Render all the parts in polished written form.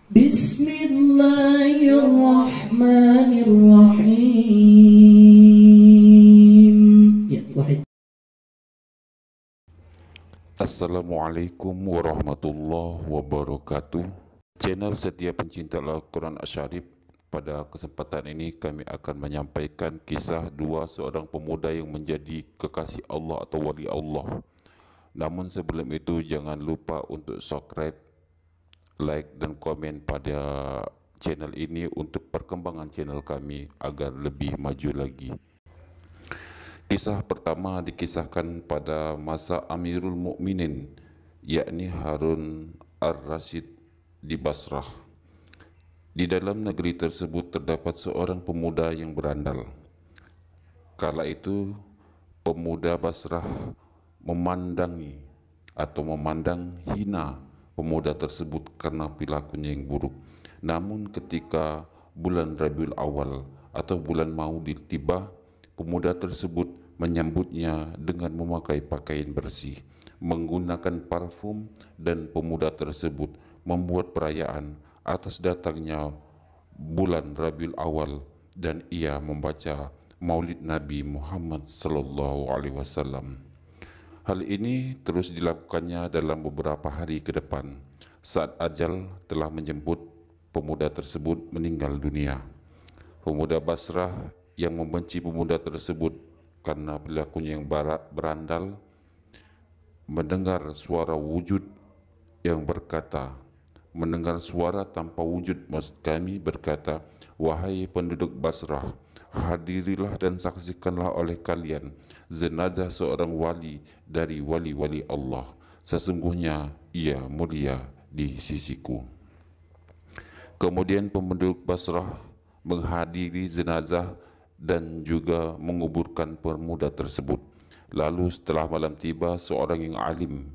Bismillahirrahmanirrahim. Ya, wahid. Assalamualaikum warahmatullahi wabarakatuh. Channel setia pencinta Al-Quran Asyarif. Pada kesempatan ini kami akan menyampaikan kisah dua seorang pemuda yang menjadi kekasih Allah atau wali Allah. Namun sebelum itu jangan lupa untuk subscribe, like dan komen pada channel ini untuk perkembangan channel kami agar lebih maju lagi. Kisah pertama dikisahkan pada masa Amirul Mukminin, yakni Harun Ar-Rasyid di Basrah. Di dalam negeri tersebut terdapat seorang pemuda yang berandal. Kala itu pemuda Basrah memandang hina pemuda tersebut karena perilakunya yang buruk. Namun ketika bulan Rabiul Awal atau bulan Maulid tiba, pemuda tersebut menyambutnya dengan memakai pakaian bersih, menggunakan parfum, dan pemuda tersebut membuat perayaan atas datangnya bulan Rabiul Awal dan ia membaca Maulid Nabi Muhammad sallallahu alaihi wasallam. Hal ini terus dilakukannya dalam beberapa hari ke depan. Saat ajal telah menjemput, pemuda tersebut meninggal dunia. Pemuda Basrah yang membenci pemuda tersebut karena perilakunya yang berandal mendengar suara wujud yang berkata, mendengar suara tanpa wujud, maksud kami berkata, "Wahai penduduk Basrah, hadirilah dan saksikanlah oleh kalian jenazah seorang wali dari wali-wali Allah. Sesungguhnya ia mulia di sisiku." Kemudian penduduk Basrah menghadiri jenazah dan juga menguburkan pemuda tersebut. Lalu setelah malam tiba, seorang yang alim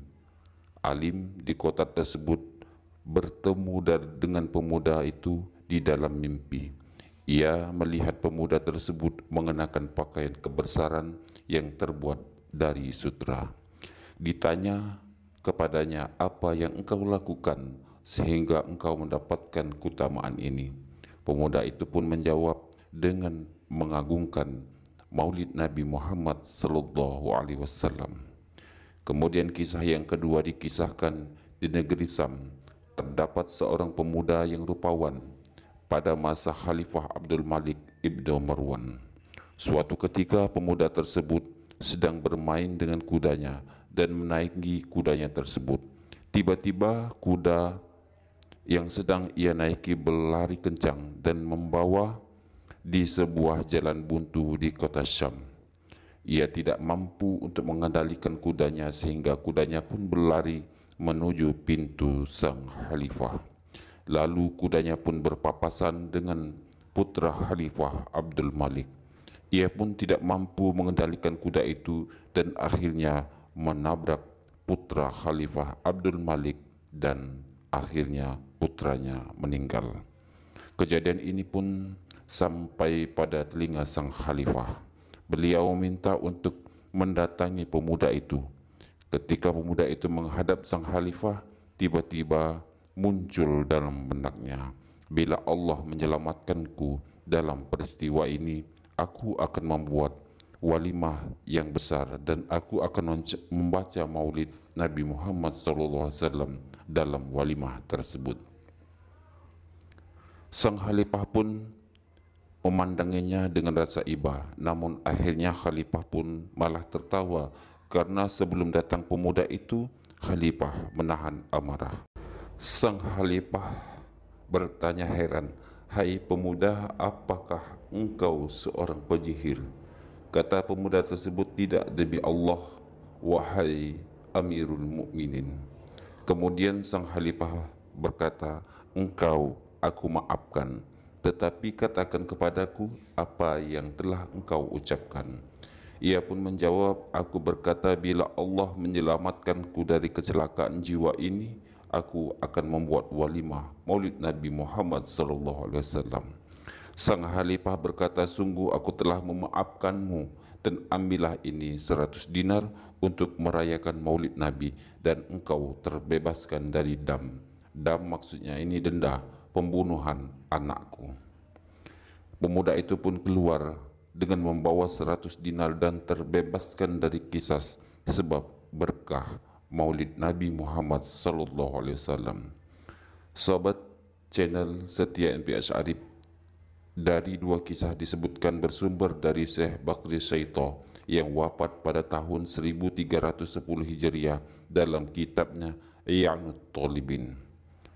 di kota tersebut bertemu dengan pemuda itu di dalam mimpi. Ia melihat pemuda tersebut mengenakan pakaian kebesaran yang terbuat dari sutra. Ditanya kepadanya, "Apa yang engkau lakukan sehingga engkau mendapatkan keutamaan ini?" Pemuda itu pun menjawab dengan mengagungkan Maulid Nabi Muhammad sallallahu alaihi wasallam. Kemudian kisah yang kedua dikisahkan di negeri Sam. Terdapat seorang pemuda yang rupawan pada masa Khalifah Abdul Malik Ibnu Marwan. Suatu ketika pemuda tersebut sedang bermain dengan kudanya dan menaiki kudanya tersebut. Tiba-tiba kuda yang sedang ia naiki berlari kencang dan membawa di sebuah jalan buntu di kota Syam. Ia tidak mampu untuk mengendalikan kudanya sehingga kudanya pun berlari menuju pintu sang khalifah. Lalu kudanya pun berpapasan dengan putra khalifah Abdul Malik. Ia pun tidak mampu mengendalikan kuda itu dan akhirnya menabrak putra khalifah Abdul Malik dan akhirnya putranya meninggal. Kejadian ini pun sampai pada telinga sang khalifah. Beliau meminta untuk mendatangi pemuda itu. Ketika pemuda itu menghadap sang khalifah, tiba-tiba muncul dalam benaknya, "Bila Allah menyelamatkanku dalam peristiwa ini, aku akan membuat walimah yang besar dan aku akan membaca Maulid Nabi Muhammad SAW dalam walimah tersebut." Sang khalifah pun memandanginya dengan rasa iba, namun akhirnya khalifah pun malah tertawa karena sebelum datang pemuda itu, khalifah menahan amarah. Sang khalifah bertanya heran, "Hai pemuda, apakah engkau seorang penyihir?" Kata pemuda tersebut, "Tidak, demi Allah, wahai Amirul Mukminin." Kemudian sang khalifah berkata, "Engkau aku maafkan, tetapi katakan kepadaku apa yang telah engkau ucapkan." Ia pun menjawab, "Aku berkata, bila Allah menyelamatkanku dari kecelakaan jiwa ini, aku akan membuat walimah Maulid Nabi Muhammad sallallahu alaihi wasallam." Sang khalifah berkata, "Sungguh aku telah memaafkanmu dan ambillah ini 100 dinar untuk merayakan Maulid Nabi dan engkau terbebaskan dari dam." Dam maksudnya ini denda, pembunuhan anakku. Pemuda itu pun keluar dengan membawa 100 dinar dan terbebaskan dari kisas sebab berkah Maulid Nabi Muhammad sallallahu alaihi wasallam. Sobat channel Setia NP Asy'ari, dari dua kisah disebutkan bersumber dari Syekh Bakri Syaito yang wafat pada tahun 1310 Hijriah dalam kitabnya I'anut Thalibin.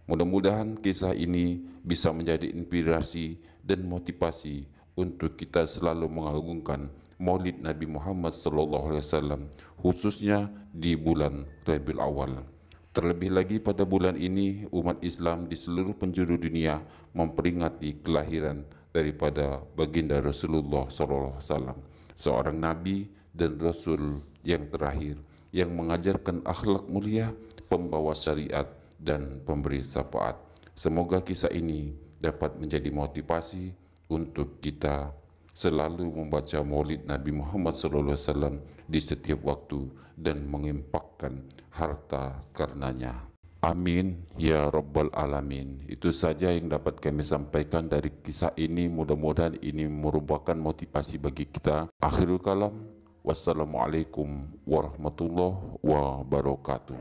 Mudah-mudahan kisah ini bisa menjadi inspirasi dan motivasi untuk kita selalu mengagungkan Maulid Nabi Muhammad SAW, khususnya di bulan Rabiul Awal. Terlebih lagi pada bulan ini umat Islam di seluruh penjuru dunia memperingati kelahiran daripada baginda Rasulullah SAW, seorang nabi dan rasul yang terakhir yang mengajarkan akhlak mulia, pembawa syariat dan pemberi syafaat. Semoga kisah ini dapat menjadi motivasi untuk kita selalu membaca Maulid Nabi Muhammad SAW di setiap waktu dan menginfakkan harta karenanya. Amin ya rabbal alamin. Itu saja yang dapat kami sampaikan dari kisah ini. Mudah-mudahan ini merupakan motivasi bagi kita. Akhirul kalam, wassalamualaikum warahmatullahi wabarakatuh.